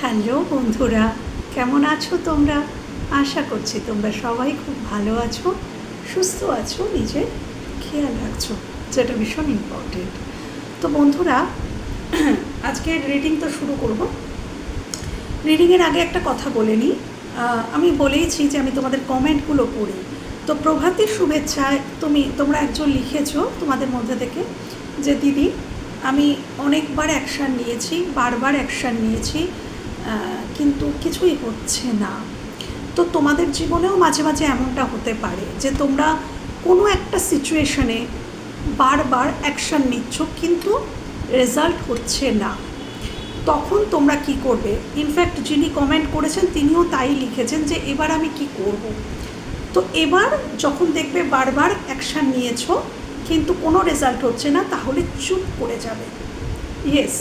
Hello বন্ধুরা, কেমন আছো তোমরা? আশা করছি তোমরা সবাই খুব ভালো আছো, সুস্থ আছো, নিজের খেয়াল রাখছো, যেটা ভীষণ ইম্পর্টেন্ট। তো বন্ধুরা, আজকের রিডিং তো শুরু করব। রিডিংয়ের আগে একটা কথা বলে নিই। আমি বলেইছি যে আমি তোমাদের কমেন্টগুলো পড়ি। তো প্রভাতের শুভেচ্ছায় তোমরা একজন লিখেছো তোমাদের মধ্যে থেকে যে দিদি, আমি অনেকবার অ্যাকশান নিয়েছি, বারবার অ্যাকশান নিয়েছি, কিন্তু কিছুই হচ্ছে না। তো তোমাদের জীবনেও মাঝে মাঝে এমনটা হতে পারে যে তোমরা কোনো একটা সিচুয়েশনে বারবার অ্যাকশান নিচ্ছ কিন্তু রেজাল্ট হচ্ছে না। তখন তোমরা কি করবে? ইনফ্যাক্ট যিনি কমেন্ট করেছেন তিনিও তাই লিখেছেন যে এবার আমি কি করব। তো এবার যখন দেখবে বারবার অ্যাকশান নিয়েছো কিন্তু কোনো রেজাল্ট হচ্ছে না, তাহলে চুপ করে যাবে। ইয়েস,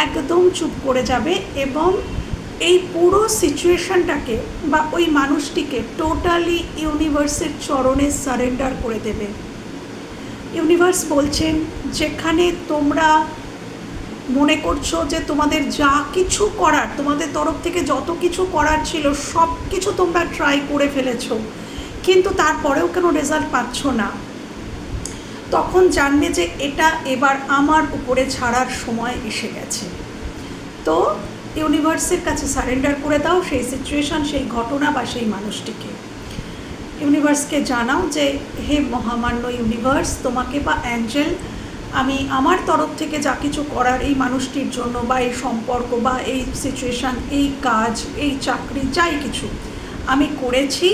একদম চুপ করে যাবে এবং এই পুরো সিচুয়েশানটাকে বা ওই মানুষটিকে টোটালি ইউনিভার্সের চরণে সারেন্ডার করে দেবে। ইউনিভার্স বলছেন, যেখানে তোমরা মনে করছো যে তোমাদের যা কিছু করার, তোমাদের তরফ থেকে যত কিছু করার ছিল সব কিছু তোমরা ট্রাই করে ফেলেছো, কিন্তু তারপরেও কেন রেজাল্ট পাচ্ছ না, তখন জানবে যে এটা এবার আমার উপরে ছাড়ার সময় এসে গেছে। তো ইউনিভার্সের কাছে সারেন্ডার করে দাও সেই সিচুয়েশান, সেই ঘটনা বা সেই মানুষটিকে। ইউনিভার্সকে জানাও যে হে মহামান্য ইউনিভার্স, তোমাকে বা অ্যাঞ্জেল, আমি আমার তরফ থেকে যা কিছু করার এই মানুষটির জন্য বা এই সম্পর্ক বা এই সিচুয়েশান, এই কাজ, এই চাকরি, যাই কিছু আমি করেছি,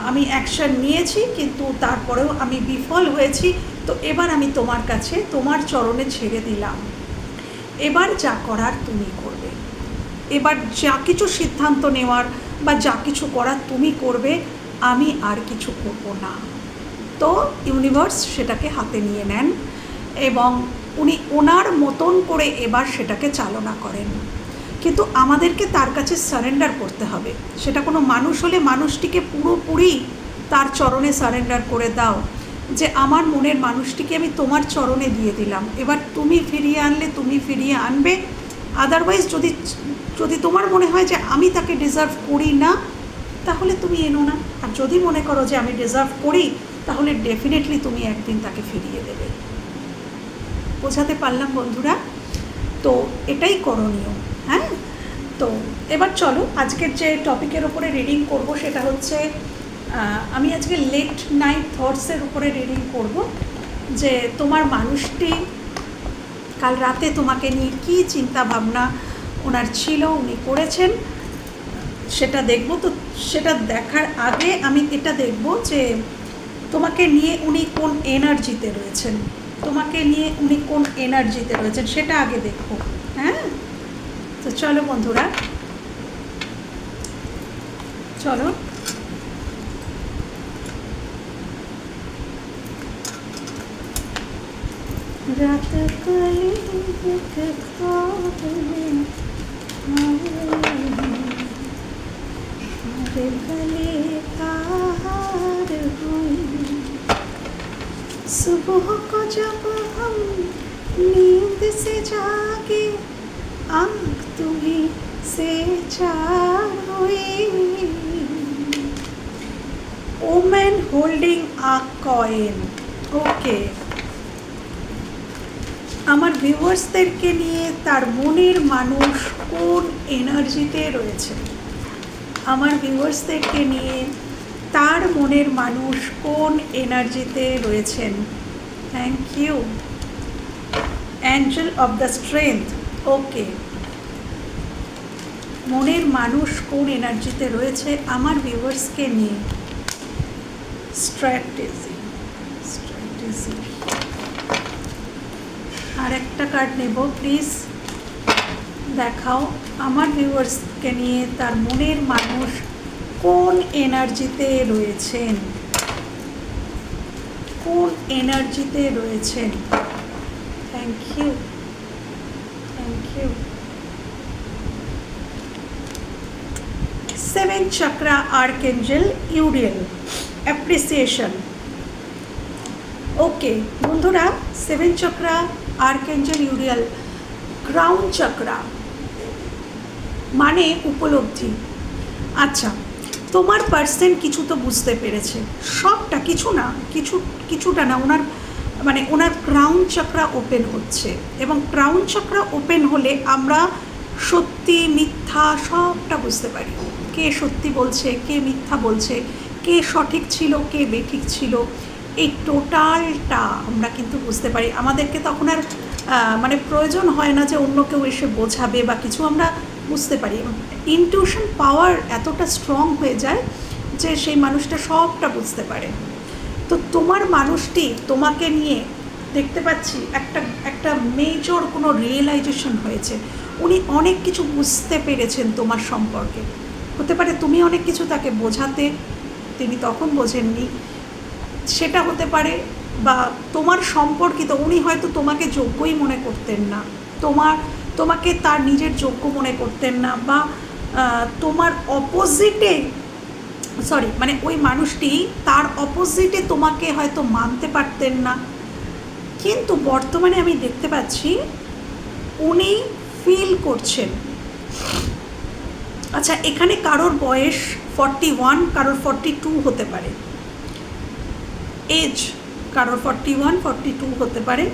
আমি অ্যাকশান নিয়েছি, কিন্তু তারপরেও আমি বিফল হয়েছি। তো এবার আমি তোমার কাছে, তোমার চরণে ছেড়ে দিলাম। এবার যা করার তুমি করবে, এবার যা কিছু সিদ্ধান্ত নেওয়ার বা যা কিছু করার তুমি করবে, আমি আর কিছু করব না। তো ইউনিভার্স সেটাকে হাতে নিয়ে নেন এবং উনি ওনার মতন করে এবার সেটাকে চালনা করেন। কিন্তু আমাদেরকে তার কাছে সারেন্ডার করতে হবে। সেটা কোনো মানুষ হলে মানুষটিকে পুরোপুরি তার চরণে সারেন্ডার করে দাও যে আমার মনের মানুষটিকে আমি তোমার চরণে দিয়ে দিলাম, এবার তুমি ফিরিয়ে আনলে তুমি ফিরিয়ে আনবে। আদারওয়াইজ যদি তোমার মনে হয় যে আমি তাকে ডিজার্ভ করি না, তাহলে তুমি এনো না। আর যদি মনে করো যে আমি ডিজার্ভ করি, তাহলে ডেফিনেটলি তুমি একদিন তাকে ফিরিয়ে দেবে। বোঝাতে পারলাম বন্ধুরা? তো এটাই করণীয়। হ্যাঁ, তো এবার চলো আজকের যে টপিকের উপরে রিডিং করব সেটা হচ্ছে, আমি আজকে লেট নাইট থটসের উপরে রিডিং করব। যে তোমার মানুষটি কাল রাতে তোমাকে নিয়ে কী চিন্তা ভাবনা ওনার ছিল, উনি করেছেন, সেটা দেখব। তো সেটা দেখার আগে আমি এটা দেখব যে তোমাকে নিয়ে উনি কোন এনার্জিতে রয়েছেন, তোমাকে নিয়ে উনি কোন এনার্জিতে রয়েছেন সেটা আগে দেখব। হ্যাঁ, তো চলো বন্ধুরা, চলো। রাত কালে गले तार हुई, सुबह को जब हम नींद से जागे, आँख तुम्हीं से चार हुई। Woman holding a coin. ওকে, আমার ভিউয়ার্সদেরকে নিয়ে তার মনের মানুষ কোন এনার্জিতে রয়েছে, আমার ভিউয়ার্সদেরকে নিয়ে তার মনের মানুষ কোন এনার্জিতে রয়েছেন। Thank you angel of the strength. Okay, মনের মানুষ কোন এনার্জিতে রয়েছে আমার ভিউয়ার্সকে নিয়ে। স্ট্র্যাটেজি, আর একটা কার্ড নেব প্লিজ। দেখাও আমার ভিউয়ার্সকে নিয়ে তার মনের মানুষ কোন এনার্জিতে রয়েছেন, কোন এনার্জিতে রয়েছেন। Thank you, thank you. 7th chakra archangel Uriel, appreciation. Okay বন্ধুরা, 7th chakra archangel Uriel, crown chakra. মানে উপলব্ধি। আচ্ছা, তোমার পার্সন কিছু তো বুঝতে পেরেছে, সবটা, কিছু না, কিছুটা না, ওনার মানে ওনার ক্রাউন চক্রা ওপেন হচ্ছে, এবং ক্রাউন চক্রা ওপেন হলে আমরা সত্যি মিথ্যা সবটা বুঝতে পারি। কে সত্যি বলছে, কে মিথ্যা বলছে, কে সঠিক ছিল, কে বেঠিক ছিল, এই টোটালটা আমরা কিন্তু বুঝতে পারি। আমাদেরকে তখন আর মানে প্রয়োজন হয় না যে অন্য কেউ এসে বোঝাবে বা কিছু, আমরা বুঝতে পারি। ইনটিউশন পাওয়ার এতটা স্ট্রং হয়ে যায় যে সেই মানুষটা সবটা বুঝতে পারে। তো তোমার মানুষটি তোমাকে নিয়ে দেখতে পাচ্ছি একটা মেজর কোনো রিয়েলাইজেশন হয়েছে, উনি অনেক কিছু বুঝতে পেরেছেন তোমার সম্পর্কে। হতে পারে তুমি অনেক কিছু তাকে বোঝাতে, তিনি তখন বোঝেননি, সেটা হতে পারে। বা তোমার সম্পর্কিত, উনি হয়তো তোমাকে যোগ্যই মনে করতেন না, তোমাকে তার নিজের যোগ্য মনে করতেন না, বা তোমার অপোজিটে, মানে ওই মানুষটি তার অপোজিটে তোমাকে হয়তো মানতে পারতেন না। কিন্তু বর্তমানে আমি দেখতে পাচ্ছি উনি ফিল করছেন। আচ্ছা, এখানে কারোর বয়স 41, কারোর 42 হতে পারে, এজ কারোর 41, 42 হতে পারে,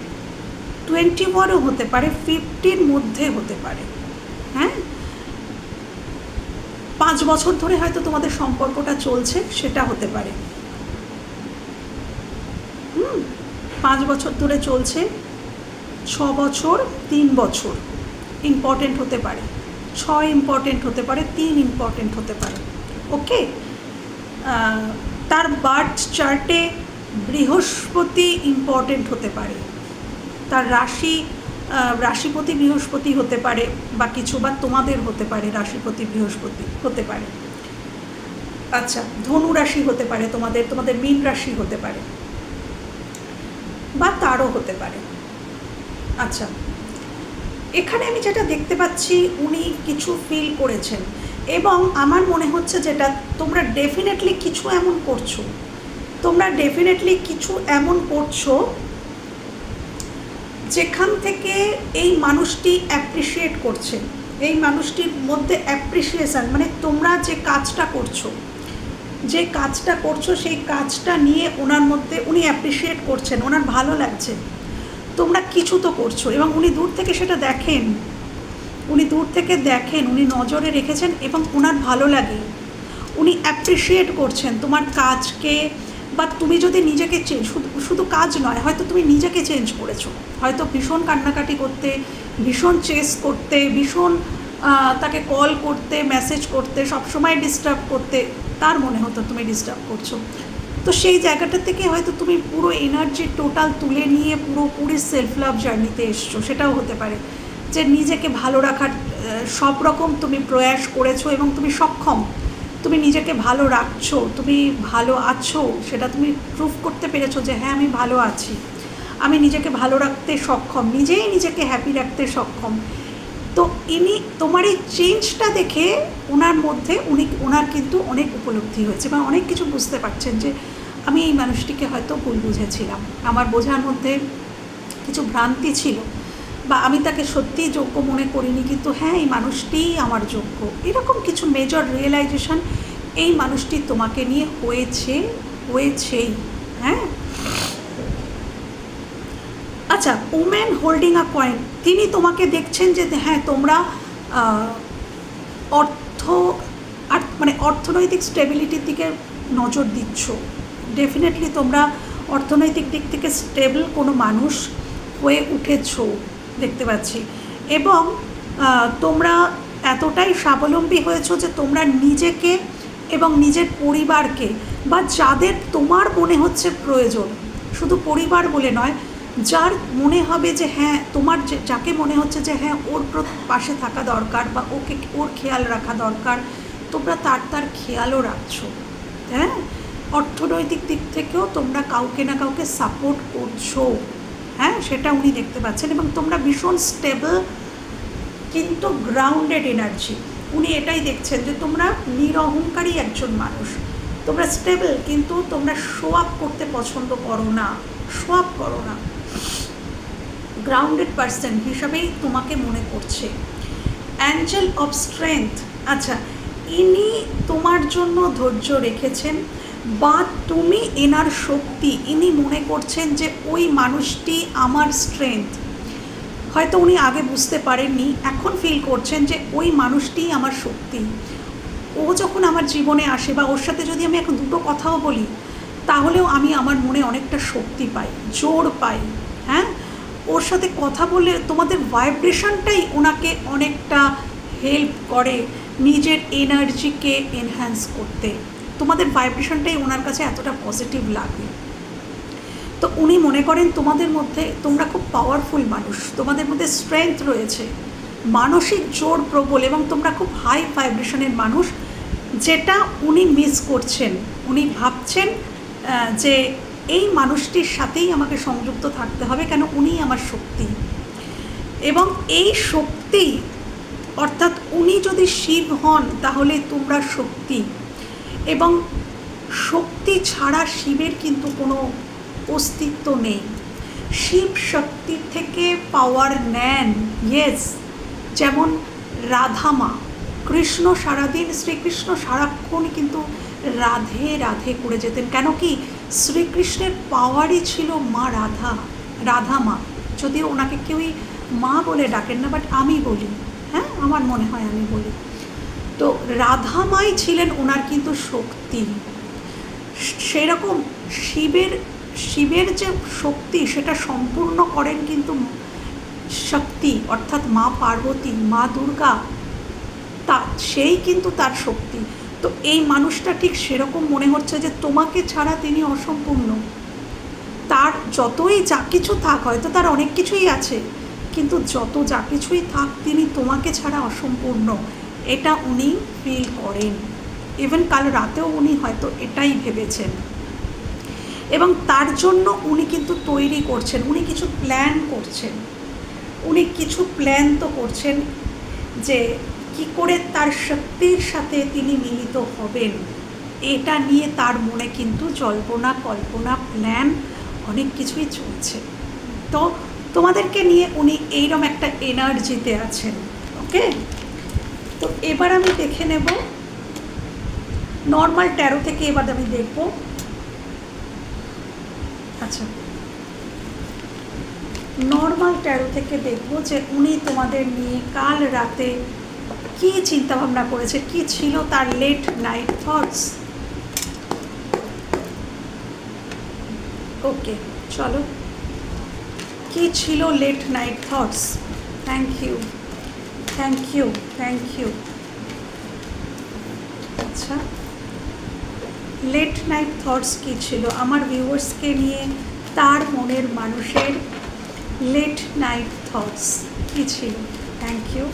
21ও হতে পারে, 50-র মধ্যে হতে পারে। হ্যাঁ, 5 বছর ধরে হয়তো তোমাদের সম্পর্কটা চলছে, সেটা হতে পারে। 5 বছর ধরে চলছে, 6 বছর, 3 বছর ইম্পর্টেন্ট হতে পারে, 6 ইম্পর্টেন্ট হতে পারে, 3 ইম্পর্টেন্ট হতে পারে। ওকে, তার বার্থ চার্টে বৃহস্পতি ইম্পর্টেন্ট হতে পারে, তার রাশিপতি বৃহস্পতি হতে পারে, বা কিছু, বা তোমাদের হতে পারে রাশিপতি বৃহস্পতি হতে পারে। আচ্ছা, ধনু রাশি হতে পারে, তোমাদের মীন রাশি হতে পারে, বা তারও হতে পারে। আচ্ছা, এখানে আমি যেটা দেখতে পাচ্ছি, উনি কিছু ফিল করেছেন, এবং আমার মনে হচ্ছে যেটা তোমরা ডেফিনেটলি কিছু এমন করছো যেখান থেকে এই মানুষটি অ্যাপ্রিসিয়েট করছেন, এই মানুষটির মধ্যে অ্যাপ্রিসিয়েশন, মানে তোমরা যে কাজটা করছো সেই কাজটা নিয়ে ওনার মধ্যে উনি অ্যাপ্রিসিয়েট করছেন, ওনার ভালো লাগছে, তোমরা কিছু তো করছো, এবং উনি দূর থেকে সেটা দেখেন, উনি নজরে রেখেছেন, এবং ওনার ভালো লাগে, উনি অ্যাপ্রিসিয়েট করছেন তোমার কাজকে। বা তুমি যদি নিজেকে শুধু কাজ নয়, হয়তো তুমি নিজেকে চেঞ্জ করেছো, হয়তো ভীষণ কান্নাকাটি করতে, ভীষণ চেস করতে, ভীষণ তাকে কল করতে, মেসেজ করতে, সবসময় ডিস্টার্ব করতে, তার মনে হতো তুমি ডিস্টার্ব করছো। তো সেই জায়গাটা থেকে হয়তো তুমি পুরো এনার্জি টোটাল তুলে নিয়ে পুরোপুরি সেলফ লাভ জার্নিতে এসছো, সেটাও হতে পারে যে নিজেকে ভালো রাখার সব রকম তুমি প্রয়াস করেছো, এবং তুমি সক্ষম, তুমি নিজেকে ভালো রাখছো, তুমি ভালো আছো, সেটা তুমি প্রুভ করতে পেরেছো যে হ্যাঁ আমি ভালো আছি, আমি নিজেকে ভালো রাখতে সক্ষম, নিজেকে হ্যাপি রাখতে সক্ষম। তো তোমার এই চেঞ্জটা দেখে ওনার কিন্তু অনেক উপলব্ধি হয়েছে, বা অনেক কিছু বুঝতে পারছেন যে আমি এই মানুষটিকে হয়তো ভুল বুঝেছিলাম, আমার বোঝার মধ্যে কিছু ভ্রান্তি ছিল, বা আমি তাকে সত্যিই যোগ্য মনে করিনি, কিন্তু হ্যাঁ এই মানুষটিই আমার যোগ্য, এরকম কিছু মেজর রিয়েলাইজেশন এই মানুষটি তোমাকে নিয়ে হয়েছেই। হ্যাঁ, আচ্ছা, উমেন হোল্ডিং আ কয়েন, তিনি তোমাকে দেখছেন যে হ্যাঁ তোমরা অর্থনৈতিক স্টেবিলিটির দিকে নজর দিচ্ছ, ডেফিনেটলি তোমরা অর্থনৈতিক দিক থেকে স্টেবল কোনো মানুষ হয়ে উঠেছো দেখতে পাচ্ছি, এবং তোমরা এতটাই স্বাবলম্বী হয়েছো যে তোমরা নিজেকে এবং নিজের পরিবারকে, বা যাদের তোমার মনে হচ্ছে প্রয়োজন, শুধু পরিবার বলে নয়, যার মনে হবে যে হ্যাঁ তোমার যাকে মনে হচ্ছে যে হ্যাঁ ওর পাশে থাকা দরকার, বা ওর খেয়াল রাখা দরকার, তোমরা তার খেয়ালও রাখছো। হ্যাঁ, অর্থনৈতিক দিক থেকেও তোমরা কাউকে না কাউকে সাপোর্ট করছো, হ্যাঁ সেটা উনি দেখতে পাচ্ছেন, এবং তোমরা ভীষণ স্টেবল কিন্তু গ্রাউন্ডেড এনার্জি, উনি এটাই দেখছেন যে তোমরা নিরহংকারী একজন মানুষ, তোমরা স্টেবল, কিন্তু তোমরা শো আপ করতে পছন্দ করো না, গ্রাউন্ডেড পার্সন হিসাবেই তোমাকে মনে করছে। Angel of strength. আচ্ছা, ইনি তোমার জন্য ধৈর্য রেখেছেন, বা তুমি এনার শক্তি। ইনি মনে করছেন যে ওই মানুষটি আমার স্ট্রেংথ। হয়তো উনি আগে বুঝতে পারেননি, এখন ফিল করছেন যে ওই মানুষটিই আমার শক্তি। ও যখন আমার জীবনে আসে, বা ওর সাথে যদি আমি এখন দুটো কথাও বলি, তাহলেও আমি আমার মনে অনেকটা শক্তি পাই, জোর পাই। হ্যাঁ, ওর সাথে কথা বললে তোমাদের ভাইব্রেশনটাই ওনাকে অনেকটা হেল্প করে নিজের এনার্জিকে এনহ্যান্স করতে। তোমাদের ভাইব্রেশনটাই ওনার কাছে এতটা পজিটিভ লাগে। তো উনি মনে করেন তোমাদের মধ্যে, তোমরা খুব পাওয়ারফুল মানুষ, তোমাদের মধ্যে স্ট্রেংথ রয়েছে, মানসিক জোর প্রবল, এবং তোমরা খুব হাই ভাইব্রেশনের মানুষ, যেটা উনি মিস করছেন। উনি ভাবছেন যে এই মানুষটির সাথেই আমাকে সংযুক্ত থাকতে হবে, কেন উনিই আমার শক্তি। এবং এই শক্তি, অর্থাৎ উনি যদি শিব হন তাহলে তোমরা শক্তি, এবং শক্তি ছাড়া শিবের কিন্তু কোনো অস্তিত্ব নেই। শিব শক্তির থেকে পাওয়ার নেন, ইয়েস। যেমন রাধামা, কৃষ্ণ সারাদিন, শ্রীকৃষ্ণ সারাক্ষণ কিন্তু রাধে রাধে করে যেতেন। কেন কি, শ্রীকৃষ্ণের পাওয়ারই ছিল মা রাধা, রাধামা। যদিও ওনাকে কেউই মা বলে ডাকেন না, বাট আমি বলি, হ্যাঁ আমার মনে হয় আমি বলি। তো রাধামাই ছিলেন ওনার কিন্তু শক্তি। সেরকম শিবের যে শক্তি, সেটা সম্পূর্ণ করেন কিন্তু শক্তি, অর্থাৎ মা পার্বতী, মা দুর্গা, তা সেই কিন্তু তার শক্তি। তো এই মানুষটা ঠিক সেরকম মনে হচ্ছে যে তোমাকে ছাড়া তিনি অসম্পূর্ণ। তার যতই যা কিছু থাক, হয়তো তার অনেক কিছুই আছে, কিন্তু যত যা কিছুই থাক তিনি তোমাকে ছাড়া অসম্পূর্ণ, এটা উনি ফিল করেন। ইভেন কাল রাতেও উনি হয়তো এটাই ভেবেছেন, এবং তার জন্য উনি কিন্তু তৈরি করছেন, উনি কিছু প্ল্যান করছেন। উনি কিছু প্ল্যান তো করছেন যে কি করে তার শক্তির সাথে তিনি মিলিত হবেন, এটা নিয়ে তার মনে কিন্তু জল্পনা কল্পনা প্ল্যান অনেক কিছুই চলছে। তো তোমাদেরকে নিয়ে উনি এইরকম একটা এনার্জিতে আছেন। ওকে, তো এবার আমি দেখে নেব নর্মাল ট্যারো থেকে। এবার আমি দেখব, আচ্ছা নর্মাল ট্যারো থেকে দেখব যে উনি তোমাদের নিয়ে কাল রাতে কী চিন্তাভাবনা করেছে, কি ছিল তার লেট নাইট থটস। ওকে, চলো, কি ছিল late night thoughts. Thank you, thank you, thank you. আচ্ছা, লেট নাইট থটস কী ছিল আমার ভিউয়ার্সকে নিয়ে, তার মনের মানুষের লেট নাইট থটস কী ছিল। Thank you,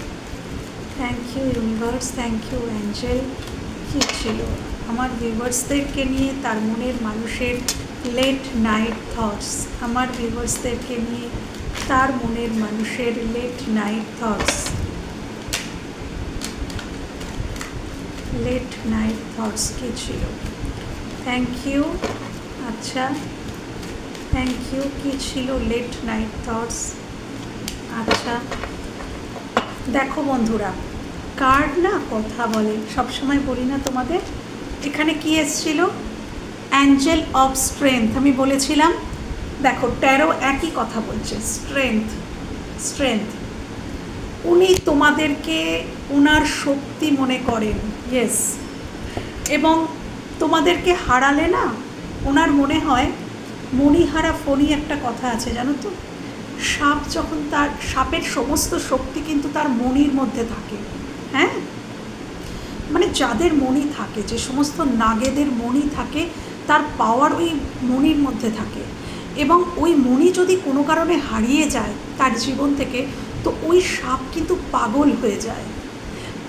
thank you universe, thank you angel. কী ছিল আমার ভিউয়ার্সদেরকে নিয়ে তার মনের মানুষের লেট নাইট থটস, আমার ভিউয়ার্সদেরকে নিয়ে তার মনের মানুষের late night thoughts, late night thoughts কী ছিল। Thank you. আচ্ছা, থ্যাংক ইউ। কী ছিল লেট নাইট থটস। আচ্ছা, দেখো বন্ধুরা, কার্ড না কথা বলে, সবসময় বলি না তোমাদের। এখানে কি এসেছিল, অ্যাঞ্জেল অফ স্ট্রেংথ। আমি বলেছিলাম, দেখো ট্যারো একই কথা বলছে, স্ট্রেংথ, স্ট্রেংথ। উনি তোমাদেরকে ওনার শক্তি মনে করেন, ইয়েস। এবং তোমাদেরকে হারালে না, ওনার মনে হয় মণিহারা ফণি একটা কথা আছে জানো তো, সাপ যখন তার, সাপের সমস্ত শক্তি কিন্তু তার মণির মধ্যে থাকে। হ্যাঁ, মানে যাদের মণি থাকে, যে সমস্ত নাগেদের মণি থাকে, তার পাওয়ার ওই মণির মধ্যে থাকে। এবং ওই মণি যদি কোনো কারণে হারিয়ে যায় তার জীবন থেকে, তো ওই সাপ কিন্তু পাগল হয়ে যায়,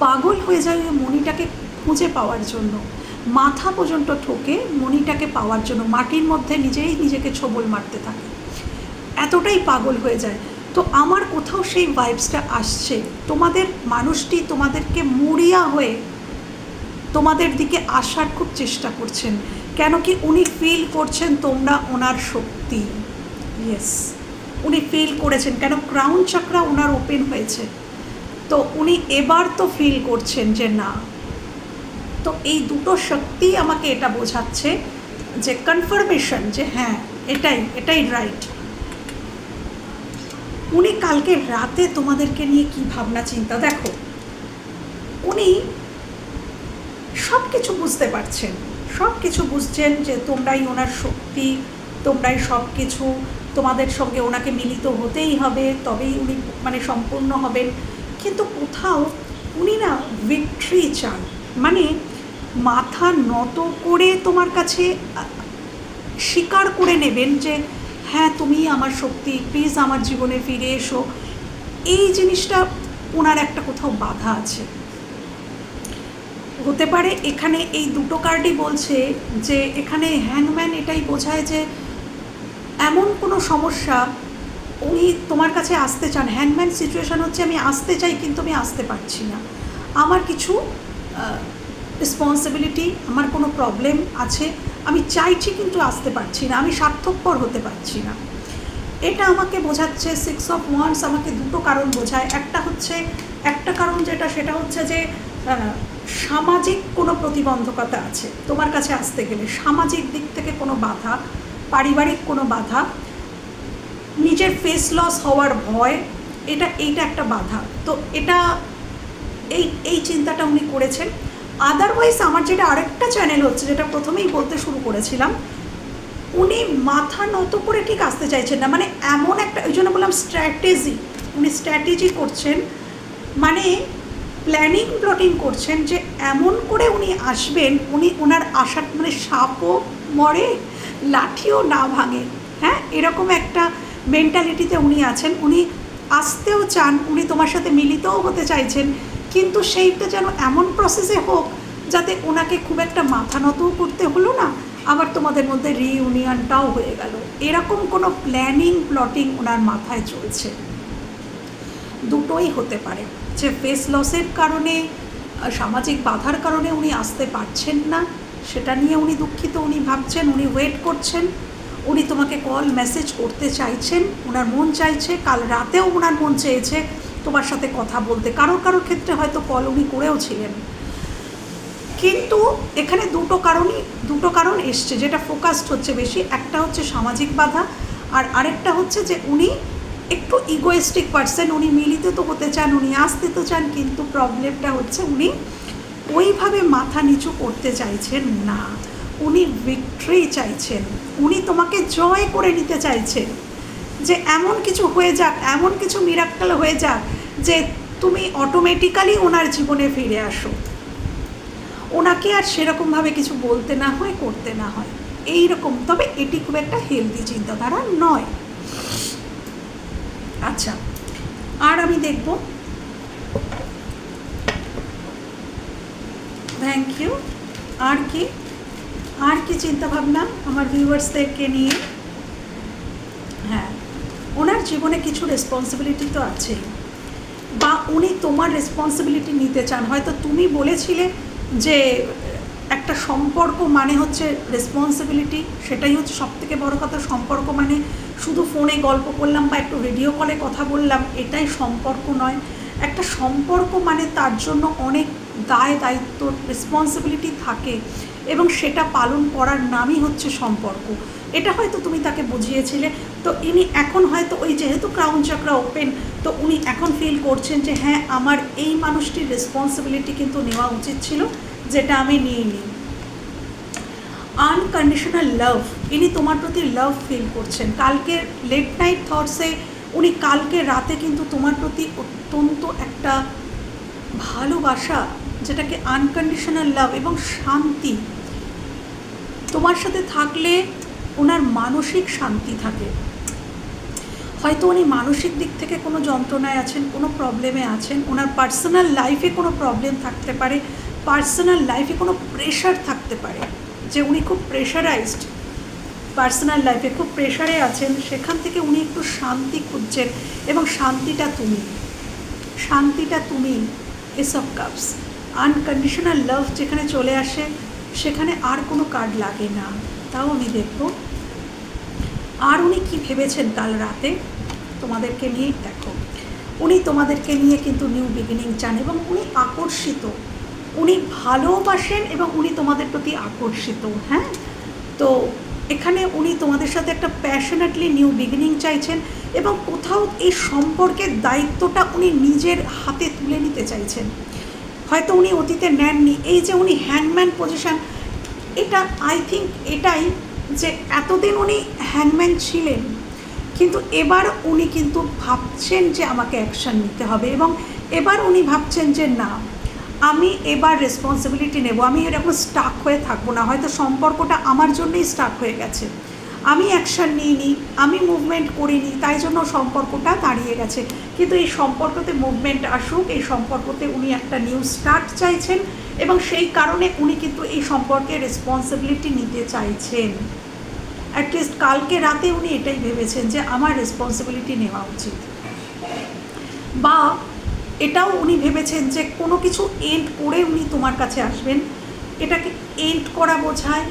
পাগল হয়ে যায় ওই মণিটাকে খুঁজে পাওয়ার জন্য। মাথা পর্যন্ত ঠোকে মণিটাকে পাওয়ার জন্য, মাটির মধ্যে নিজেই নিজেকে ছোবল মারতে থাকে, এতটাই পাগল হয়ে যায়। তো আমার কোথাও সেই ভাইবসটা আসছে, তোমাদের মানুষটি তোমাদেরকে মরিয়া হয়ে তোমাদের দিকে আসার খুব চেষ্টা করছেন। কেন কি, উনি ফিল করছেন তোমরা ওনার শক্তি, ইয়েস। উনি ফিল করেছেন, কেন ক্রাউন চাকরা ওনার ওপেন হয়েছে। তো উনি এবার তো ফিল করছেন যে না। তো এই দুটো শক্তি আমাকে এটা বোঝাচ্ছে যে কনফার্মেশন যে হ্যাঁ এটাই রাইট। উনি কালকে রাতে তোমাদেরকে নিয়ে কি ভাবনা চিন্তা, দেখো উনি সব কিছু বুঝতে পারছেন, সব কিছু বুঝছেন যে তোমরাই ওনার শক্তি, তোমরাই সব কিছু, তোমাদের সঙ্গে ওনাকে মিলিত হতেই হবে, তবেই উনি মানে সম্পূর্ণ হবেন। কিন্তু কোথাও উনি না ভিক্টরি চান, মানে মাথা নত করে তোমার কাছে স্বীকার করে নেবেন যে হ্যাঁ তুমি আমার শক্তি, প্লিজ আমার জীবনে ফিরে এসো। এই জিনিসটা ওনার একটা কোথাও বাধা আছে। হতে পারে এখানে এই দুটো কার্ডই বলছে যে এখানে হ্যাংম্যান এটাই বোঝায় যে এমন কোনো সমস্যা উনি তোমার কাছে আসতে চান। হ্যাংম্যান সিচুয়েশান হচ্ছে আমি আসতে চাই কিন্তু আমি আসতে পারছি না, আমার কিছু রেসপন্সিবিলিটি, আমার কোনো প্রবলেম আছে, আমি চাইছি কিন্তু আসতে পারছি না, আমি স্বার্থপর হতে পারছি না। এটা আমাকে বোঝাচ্ছে 6 অফ ওয়ান্ডস আমাকে দুটো কারণ বোঝায়। একটা কারণ সেটা হচ্ছে যে সামাজিক কোনো প্রতিবন্ধকতা আছে তোমার কাছে আসতে গেলে, সামাজিক দিক থেকে কোনো বাধা, পারিবারিক কোনো বাধা, নিজের ফেস লস হওয়ার ভয়, এইটা একটা বাধা। তো এটা এই চিন্তাটা উনি করেছেন। আদারওয়াইজ আমার যেটা আরেকটা চ্যানেল হচ্ছে, যেটা প্রথমেই বলতে শুরু করেছিলাম, উনি মাথা নত করে ঠিক আসতে চাইছেন না, মানে এমন একটা, ওই জন্য বললাম স্ট্র্যাটেজি, উনি স্ট্র্যাটেজি করছেন, মানে প্ল্যানিং প্লটিং করছেন যে এমন করে উনি আসবেন, ওনার আশার মানে সাপও মরে লাঠিও না ভাঙে, হ্যাঁ এরকম একটা মেন্টালিটিতে উনি আছেন। উনি আসতেও চান, উনি তোমার সাথে মিলিতও হতে চাইছেন, কিন্তু সেইটা যেন এমন প্রসেসে হোক যাতে ওনাকে খুব একটা মাথা নতও করতে হলো না, আবার তোমাদের মধ্যে রিইউনিয়নটাও হয়ে গেল। এরকম কোনো প্ল্যানিং প্লটিং ওনার মাথায় চলছে। দুটোই হতে পারে, যে ফেস লসের কারণে, সামাজিক বাধার কারণে উনি আসতে পারছেন না, সেটা নিয়ে উনি দুঃখিত, উনি ভাবছেন, উনি ওয়েট করছেন, উনি তোমাকে কল মেসেজ করতে চাইছেন, ওনার মন চাইছে, কাল রাতেও ওনার মন চেয়েছে তোমার সাথে কথা বলতে, কারোর ক্ষেত্রে হয়তো কল উনি করেও ছিলেন। কিন্তু এখানে দুটো কারণ এসছে যেটা ফোকাসড হচ্ছে বেশি। একটা হচ্ছে সামাজিক বাধা, আর আরেকটা হচ্ছে যে উনি একটু ইগোয়েস্টিক পারসন, উনি মিলিত তো হতে চান, উনি আসতে তো চান, কিন্তু প্রবলেমটা হচ্ছে উনি ওইভাবে মাথা নিচু করতে চাইছেন না, উনি ভিক্টরি চাইছেন, উনি তোমাকে জয় করে নিতে চাইছেন, যে এমন কিছু হয়ে যাক, এমন কিছু মিরাক্কেল হয়ে যাক যে তুমি অটোমেটিক্যালি ওনার জীবনে ফিরে আসো, ওনাকে আর সেরকমভাবে কিছু বলতে না হয়, করতে না হয়, এইরকম। তবে এটি খুব একটা হেলদি চিন্তাধারা নয়। আচ্ছা, আর আমি দেখব, থ্যাংক ইউ। আর কি চিন্তাভাবনা আমার ভিউয়ার্সদেরকে নিয়ে? হ্যাঁ, ওনার জীবনে কিছু রেসপন্সিবিলিটি তো আছেই, বা উনি তোমার রেসপন্সিবিলিটি নিতে চান। হয়তো তুমি বলেছিলে যে একটা সম্পর্ক মানে হচ্ছে রেসপন্সিবিলিটি, সেটাই হচ্ছে সবথেকে বড় কথা। সম্পর্ক মানে শুধু ফোনে গল্প করলাম বা একটু ভিডিও কলে কথা বললাম, এটাই সম্পর্ক নয়। একটা সম্পর্ক মানে তার জন্য অনেক দায় দায়িত্ব, রেসপন্সিবিলিটি থাকে, এবং সেটা পালন করার নামই হচ্ছে সম্পর্ক। এটা হয়তো তুমি তাকে বুঝিয়েছিলে। তো ইনি এখন হয়তো ওই যেহেতু ক্রাউন চক্রা ওপেন, তো উনি এখন ফিল করছেন যে হ্যাঁ আমার এই মানুষটির রেসপন্সিবিলিটি কিন্তু নেওয়া উচিত ছিল, যেটা আমি নিইনি। আনকন্ডিশনাল লাভ, ইনি তোমার প্রতি লাভ ফিল করছেন। কালকে লেট নাইট থটসে উনি কালকে রাতে কিন্তু তোমার প্রতি অত্যন্ত একটা ভালোবাসা, যেটাকে আনকন্ডিশনাল লাভ এবং শান্তি, তোমার সাথে থাকলে ওনার মানসিক শান্তি থাকে। হয়তো উনি মানসিক দিক থেকে কোনো যন্ত্রণায় আছেন, কোনো প্রবলেমে আছেন, ওনার পার্সোনাল লাইফে কোনো প্রবলেম থাকতে পারে, পার্সোনাল লাইফে কোনো প্রেশার থাকতে পারে, যে উনি খুব প্রেশারাইজড, পার্সোনাল লাইফে খুব প্রেশারে আছেন, সেখান থেকে উনি একটু শান্তি খুঁজছেন, এবং শান্তিটা তুমি S of cups. Unconditional love যেখানে চলে আসে সেখানে আর কোনো কার্ড লাগে না। তাও আমি দেখব আর উনি কি ভেবেছেন কাল রাতে তোমাদেরকে নিয়ে। দেখো, উনি তোমাদেরকে নিয়ে কিন্তু নিউ বিগিনিং চান এবং উনি আকর্ষিত, উনি ভালোবাসেন এবং উনি তোমাদের প্রতি আকর্ষিত। হ্যাঁ, তো এখানে উনি তোমাদের সাথে একটা প্যাশনেটলি নিউ বিগিনিং চাইছেন এবং কোথাও এই সম্পর্কের দায়িত্বটা উনি নিজের হাতে তুলে নিতে চাইছেন। হয়তো উনি অতীতে নেননি, এই যে উনি হ্যাংম্যান পজিশন, এটা আই থিঙ্ক এটাই যে এতদিন উনি হ্যাংম্যান ছিলেন, কিন্তু এবার উনি কিন্তু ভাবছেন যে আমাকে অ্যাকশান নিতে হবে এবং এবার উনি ভাবছেন যে না, আমি এবার রেসপন্সিবিলিটি নেব, আমি এরকম স্টাক হয়ে থাকবো না। হয়তো সম্পর্কটা আমার জন্যই স্টাক হয়ে গেছে, আমি অ্যাকশান নিইনি, আমি মুভমেন্ট করিনি, তাই জন্য সম্পর্কটা দাঁড়িয়ে গেছে। কিন্তু এই সম্পর্কতে মুভমেন্ট আসুক, এই সম্পর্কতে উনি একটা নিউ স্টার্ট চাইছেন এবং সেই কারণে উনি কিন্তু এই সম্পর্কে রেসপন্সিবিলিটি নিতে চাইছেন। অ্যাটলিস্ট কালকে রাতে উনি এটাই ভেবেছেন যে আমার রেসপন্সিবিলিটি নেওয়া উচিত, বা এটাও উনি ভেবেছেন যে কোনো কিছু এন্ড করে উনি তোমার কাছে আসবেন। এটাকে এন্ড করা বোঝায়,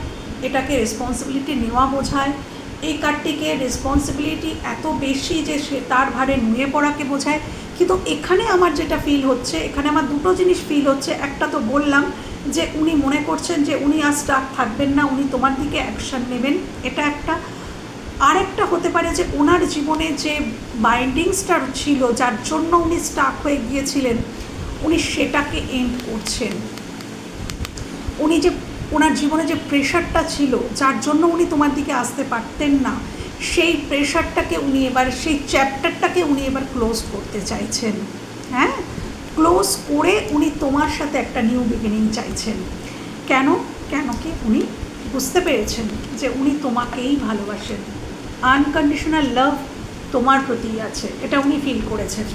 এটাকে রেসপন্সিবিলিটি নেওয়া বোঝায়। এই কার্ডটিকে রেসপন্সিবিলিটি এত বেশি যে সে তার ভারে নুয়ে পড়াকে বোঝায়। কিন্তু এখানে আমার যেটা ফিল হচ্ছে, এখানে আমার দুটো জিনিস ফিল হচ্ছে। একটা তো বললাম যে উনি মনে করছেন যে উনি আর স্টাক থাকবেন না, উনি তোমার দিকে অ্যাকশান নেবেন, এটা একটা। আরেকটা হতে পারে যে ওনার জীবনে যে বাইন্ডিংসটা ছিল, যার জন্য উনি স্টাক হয়ে গিয়েছিলেন, উনি সেটাকে এন্ড করছেন। উনি যে ওনার জীবনে যে প্রেশারটা ছিল, যার জন্য উনি তোমার দিকে আসতে পারতেন না, সেই প্রেশারটাকে উনি এবার, সেই চ্যাপ্টারটাকে উনি এবার ক্লোজ করতে চাইছেন। হ্যাঁ, ক্লোজ করে উনি তোমার সাথে একটা নিউ বিগিনিং চাইছেন। কেন? কেন কি উনি বুঝতে পেরেছেন যে উনি তোমাকেই ভালোবাসেন, আনকন্ডিশনাল লাভ তোমার প্রতিই আছে, এটা উনি ফিল করেছেন।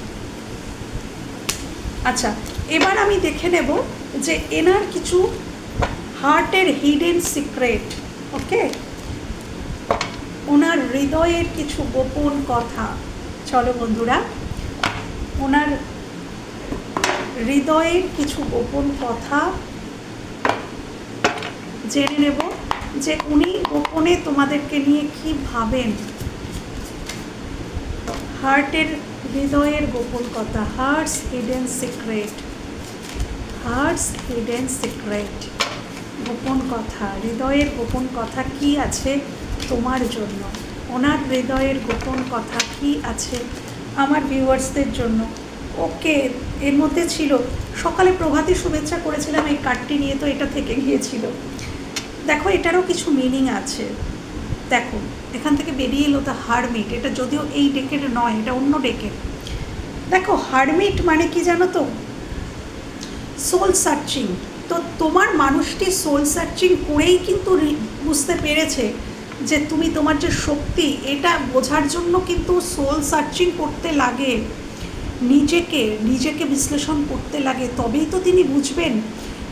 আচ্ছা, এবার আমি দেখে নেব যে এনার কিছু হার্টের হিডেন সিক্রেট। ওকে, ওনার হৃদয়ের কিছু গোপন কথা। চলো বন্ধুরা, ওনার হৃদয়ের কিছু গোপন কথা জেনে নেব যে উনি গোপনে তোমাদেরকে নিয়ে কি ভাবেন। হার্টের, হৃদয়ের গোপন কথা, heart's hidden secret, heart's hidden secret, গোপন কথা, হৃদয়ের গোপন কথা কি আছে তোমার জন্য। ওনার হৃদয়ের গোপন কথা কি আছে আমার ভিউয়ার্সদের জন্য। ওকে, এর মধ্যে ছিল সকালে প্রভাতী শুভেচ্ছা করেছিলাম এই কার্ডটি নিয়ে, তো এটা থেকে গিয়েছিল। দেখো, এটারও কিছু মিনিং আছে। দেখো, এখান থেকে বেরিয়ে এলো দ্য হারমিট। এটা যদিও এই ডেকের নয়, এটা অন্য ডেকের। দেখো, হারমিট মানে কি জানো তো? Soul searching. তো তোমার মানুষটি সোল সার্চিং করেই কিন্তু বুঝতে পেরেছে যে তুমি, তোমার যে শক্তি, এটা বোঝার জন্য কিন্তু সোল সার্চিং করতে লাগে, নিজেকে বিশ্লেষণ করতে লাগে। তবেই তো তিনি বুঝবেন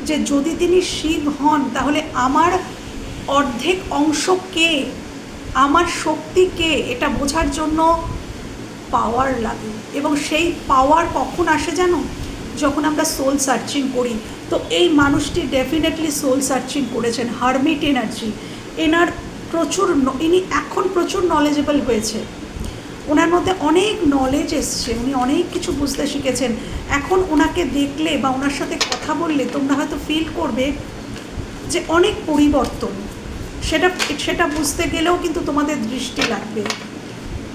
যে যদি তিনি শিব হন, তাহলে আমার অর্ধেক অংশ কে, আমার শক্তি কে, এটা বোঝার জন্য পাওয়ার লাগে। এবং সেই পাওয়ার কখন আসে জানো? যখন আমরা সোল সার্চিং করি। তো এই মানুষটি ডেফিনেটলি সোল সার্চিং করেছেন। হারমিট এনার্জি, এনার প্রচুর, ইনি এখন প্রচুর নলেজেবল হয়েছে, ওনার মধ্যে অনেক নলেজ এসছে, উনি অনেক কিছু বুঝতে শিখেছেন। এখন ওনাকে দেখলে বা ওনার সাথে কথা বললে তোমরা হয়তো ফিল করবে যে অনেক পরিবর্তন। সেটা বুঝতে গেলেও কিন্তু তোমাদের দৃষ্টি লাগবে,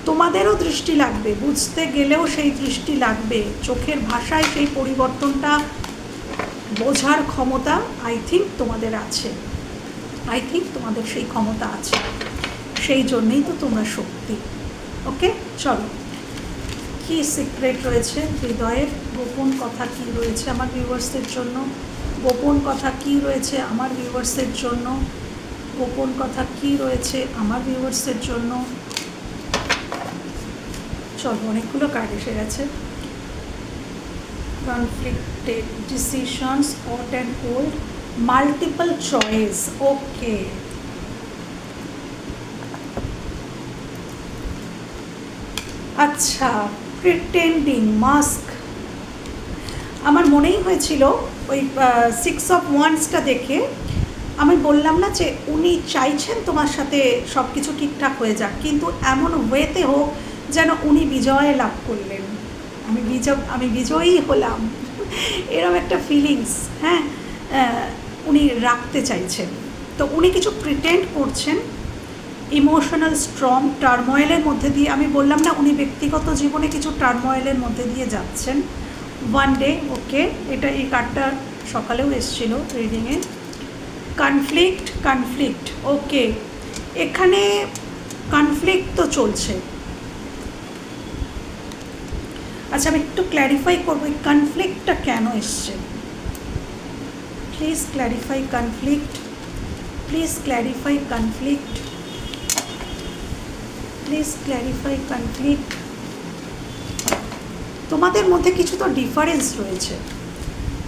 তোমাদেরও দৃষ্টি লাগবে, বুঝতে গেলেও সেই দৃষ্টি লাগবে। চোখের ভাষায় সেই পরিবর্তনটা বোঝার ক্ষমতা আই থিঙ্ক তোমাদের আছে, আই থিঙ্ক তোমাদের সেই ক্ষমতা আছে, সেই জন্যেই তো তোমরা শক্তি। ওকে, চলো, কি সিক্রেট রয়েছে হৃদয়ের, গোপন কথা কি রয়েছে আমার ভিউয়ার্সদের জন্য, গোপন কথা কি রয়েছে আমার ভিউয়ার্সদের জন্য, গোপন কথা কি রয়েছে আমার ভিউয়ার্সদের জন্য। চলো, অনেকগুলো কার্ড এসে গেছে। Conflicted decisions, hot and cold, multiple choice. Okay, আচ্ছা, প্রিটেন্ডিং, মাস্ক। আমার মনেই হয়েছিল ওই 6 অফ ওয়ান্ডসটা দেখে, আমি বললাম না যে উনি চাইছেন তোমার সাথে সব কিছু ঠিকঠাক হয়ে যাক, কিন্তু এমন ওয়েতে হোক যেন উনি বিজয় লাভ করলেন। আমি বিজয়ী হলাম, এরকম একটা ফিলিংস, হ্যাঁ, উনি রাখতে চাইছেন। তো উনি কিছু প্রিটেন্ড করছেন, ইমোশনাল স্ট্রং টার্ময়েলের মধ্যে দিয়ে। আমি বললাম না উনি ব্যক্তিগত জীবনে কিছু টার্ময়েলের মধ্যে দিয়ে যাচ্ছেন ওয়ান ডে। ওকে, এটা এই কার্ডটা সকালেও এসেছিল রিডিংয়ে। কনফ্লিক্ট, ওকে, এখানে কনফ্লিক্ট তো চলছে। আচ্ছা, আমি একটু ক্ল্যারিফাই করবো এই কনফ্লিক্টটা কেন এসছে। Please clarify conflict, please clarify conflict, please clarify conflict. তোমাদের মধ্যে কিছু তো ডিফারেন্স রয়েছে,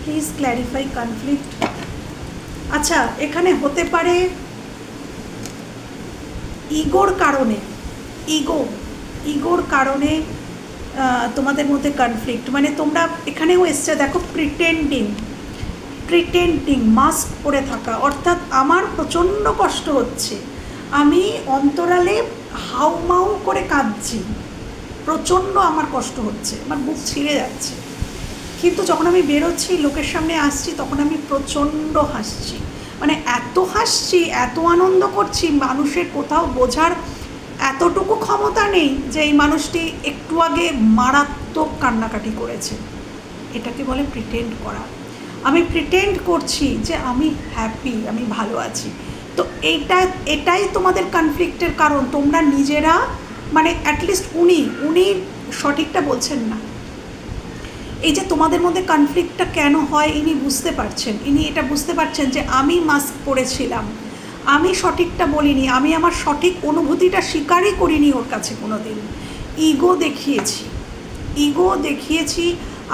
প্লিজ ক্ল্যারিফাই কনফ্লিক্ট। আচ্ছা, এখানে হতে পারে ইগোর কারণে, ইগোর কারণে তোমাদের মধ্যে কনফ্লিক্ট। মানে তোমরা এখানেও এসছে দেখো, প্রিটেন্ডিং মাস্ক পরে থাকা, অর্থাৎ আমার প্রচণ্ড কষ্ট হচ্ছে, আমি অন্তরালে হাউমাউ করে কাঁদছি, প্রচণ্ড আমার কষ্ট হচ্ছে, আমার বুক ছিঁড়ে যাচ্ছে, কিন্তু যখন আমি বেরোচ্ছি লোকের সামনে আসছি তখন আমি প্রচণ্ড হাসছি, মানে এত হাসছি, এত আনন্দ করছি, মানুষের কোথাও বোঝার এতটুকু ক্ষমতা নেই যে এই মানুষটি একটু আগে মারাত্মক কান্নাকাটি করেছে। এটাকে বলে প্রিটেন্ড করা। আমি প্রিটেন্ড করছি যে আমি হ্যাপি, আমি ভালো আছি। তো এটাই তোমাদের কনফ্লিক্টের কারণ। তোমরা নিজেরা, মানে অ্যাটলিস্ট উনি সঠিকটা বলছেন না। এই যে তোমাদের মধ্যে কনফ্লিক্টটা কেন হয় ইনি বুঝতে পারছেন, ইনি এটা বুঝতে পারছেন যে আমি মাস্ক পরেছিলাম, আমি সঠিকটা বলিনি, আমি আমার সঠিক অনুভূতিটা স্বীকারই করিনি ওর কাছে কোনো দিন, ইগো দেখিয়েছি,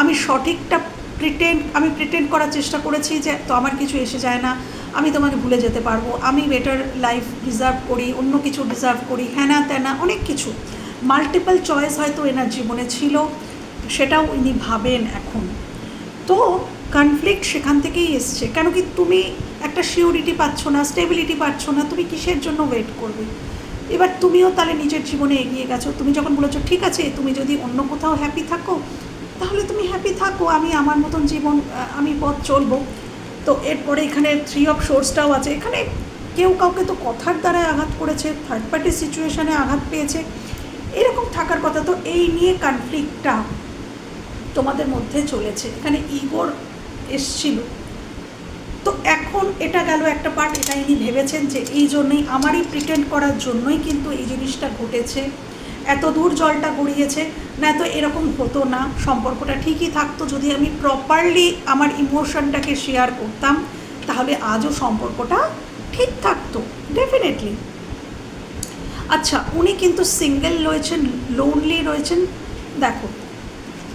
আমি সঠিকটা প্রিটেন্ড করার চেষ্টা করেছি যে তো আমার কিছু এসে যায় না, আমি তোমাকে ভুলে যেতে পারবো, আমি বেটার লাইফ ডিজার্ভ করি, অন্য কিছু ডিজার্ভ করি, হ্যানা ত্যানা অনেক কিছু, মাল্টিপল চয়েস হয়তো এনার জীবনে ছিল, সেটাও ইনি ভাবেন এখন। তো কনফ্লিক্ট সেখান থেকেই এসছে। কেন কি তুমি একটা সিউরিটি পাচ্ছ না, স্টেবিলিটি পাচ্ছ না, তুমি কিসের জন্য ওয়েট করবে? এবার তুমিও তাহলে নিজের জীবনে এগিয়ে গেছো, তুমি যখন বলেছো ঠিক আছে তুমি যদি অন্য কোথাও হ্যাপি থাকো তাহলে তুমি হ্যাপি থাকো, আমি আমার মতন জীবন, আমি পথ চলবো। তো এরপরে এখানে 3 অফ সোর্সটাও আছে। এখানে কেউ কাউকে তো কথার দ্বারায় আঘাত করেছে, থার্ড পার্টি সিচুয়েশানে আঘাত পেয়েছে, এরকম থাকার কথা। তো এই নিয়ে কনফ্লিক্টটা তোমাদের মধ্যে চলেছে, এখানে ইগোর এসছিল। তো এখন এটা গেল একটা পার্ট, এটা ইনি ভেবেছেন যে এই জন্যই, আমারই প্রিটেন্ড করার জন্যই কিন্তু এই জিনিসটা ঘটেছে, এত দূর জলটা গড়িয়েছে, না তো এরকম হতো না, সম্পর্কটা ঠিকই থাকতো যদি আমি প্রপারলি আমার ইমোশনটাকে শেয়ার করতাম, তাহলে আজও সম্পর্কটা ঠিক থাকতো ডেফিনেটলি। আচ্ছা, উনি কিন্তু সিঙ্গেল রয়েছেন, লোনলি রয়েছেন, দেখো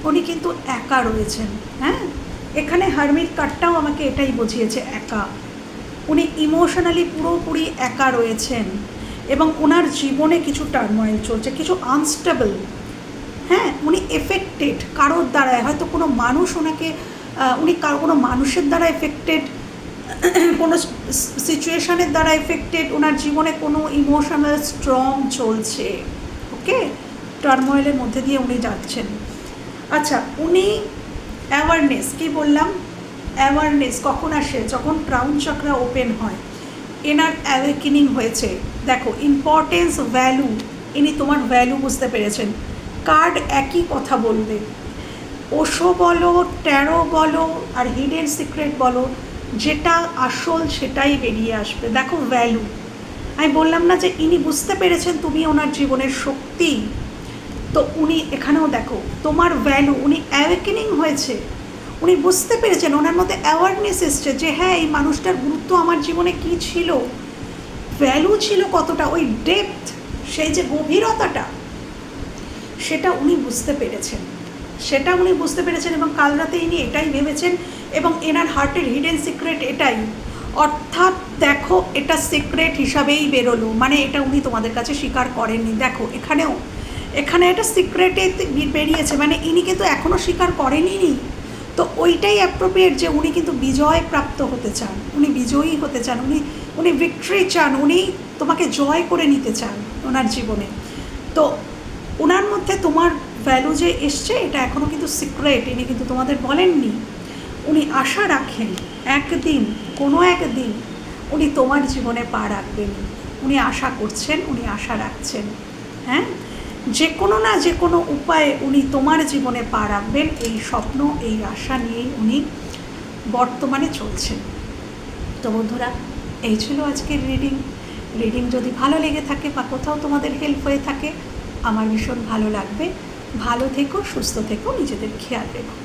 উনি কিন্তু একা রয়েছেন। হ্যাঁ, এখানে হারমিট কার্ডটাও আমাকে এটাই বুঝিয়েছে, একা, উনি ইমোশনালি পুরোপুরি একা রয়েছেন এবং ওনার জীবনে কিছু টার্ময়েল চলছে, কিছু আনস্টেবল। হ্যাঁ, উনি এফেক্টেড কারোর দ্বারায়, হয়তো কোনো মানুষ ওনাকে, উনি কোনো মানুষের দ্বারা এফেক্টেড, কোনো সিচুয়েশানের দ্বারা এফেক্টেড, ওনার জীবনে কোনো ইমোশনাল স্ট্রং চলছে। ওকে, টার্ময়েলের মধ্যে দিয়ে উনি যাচ্ছেন। আচ্ছা, উনি অ্যাওয়ারনেস, কি বললাম, অ্যাওয়ারনেস কখন আসে? যখন ক্রাউন চক্রা ওপেন হয়, এনার অ্যাওয়েকেনিং হয়েছে। দেখো, ইম্পর্টেন্স, ভ্যালু, ইনি তোমার ভ্যালু বুঝতে পেরেছেন। কার্ড একই কথা বলবে, ওশো বলো, ট্যারো বলো আর হিডেন সিক্রেট বলো, যেটা আসল সেটাই বেরিয়ে আসবে। দেখো ভ্যালু, আমি বললাম না যে ইনি বুঝতে পেরেছেন তুমি ওনার জীবনের শক্তি, তো উনি এখানেও দেখো তোমার ভ্যালু, উনি অ্যাওয়েকেনিং হয়েছে, উনি বুঝতে পেরেছেন, ওনার মধ্যে অ্যাওয়ারনেস এসছে যে হ্যাঁ এই মানুষটার গুরুত্ব আমার জীবনে কী ছিল, ভ্যালু ছিল কতটা, ওই ডেপথ, সেই যে গভীরতাটা, সেটা উনি বুঝতে পেরেছেন, এবং কাল রাতে ইনি এটাই ভেবেছেন, এবং এনার হার্টের হিডেন সিক্রেট এটাই, অর্থাৎ দেখো এটা সিক্রেট হিসাবেই বেরোলো, মানে এটা উনি তোমাদের কাছে স্বীকার করেননি। দেখো এখানে এটা সিক্রেটে বেরিয়েছে, মানে ইনি কিন্তু এখনও স্বীকার করেনই। তো ওইটাই অ্যাপ্রোপ্রিয়েট যে উনি কিন্তু বিজয় প্রাপ্ত হতে চান, উনি বিজয়ী হতে চান, উনি ভিক্টরি চান, উনি তোমাকে জয় করে নিতে চান ওনার জীবনে। তো ওনার মধ্যে তোমার ভ্যালু যে এসছে এটা এখনও কিন্তু সিক্রেট, ইনি কিন্তু তোমাদের বলেননি। উনি আশা রাখেন একদিন, কোনো একদিন উনি তোমার জীবনে পা রাখবেন। উনি আশা করছেন, উনি আশা রাখছেন, হ্যাঁ, যে কোনো না যে কোনো উপায়ে উনি তোমার জীবনে পা রাখবেন, এই স্বপ্ন, এই আশা নিয়েই উনি বর্তমানে চলছেন। তো বন্ধুরা, এই ছিল আজকের রিডিং যদি ভালো লেগে থাকে বা কোথাও তোমাদের হেল্প হয়ে থাকে আমার ভীষণ ভালো লাগবে। ভালো থেকো, সুস্থ থেকো, নিজেদের খেয়াল রেখো।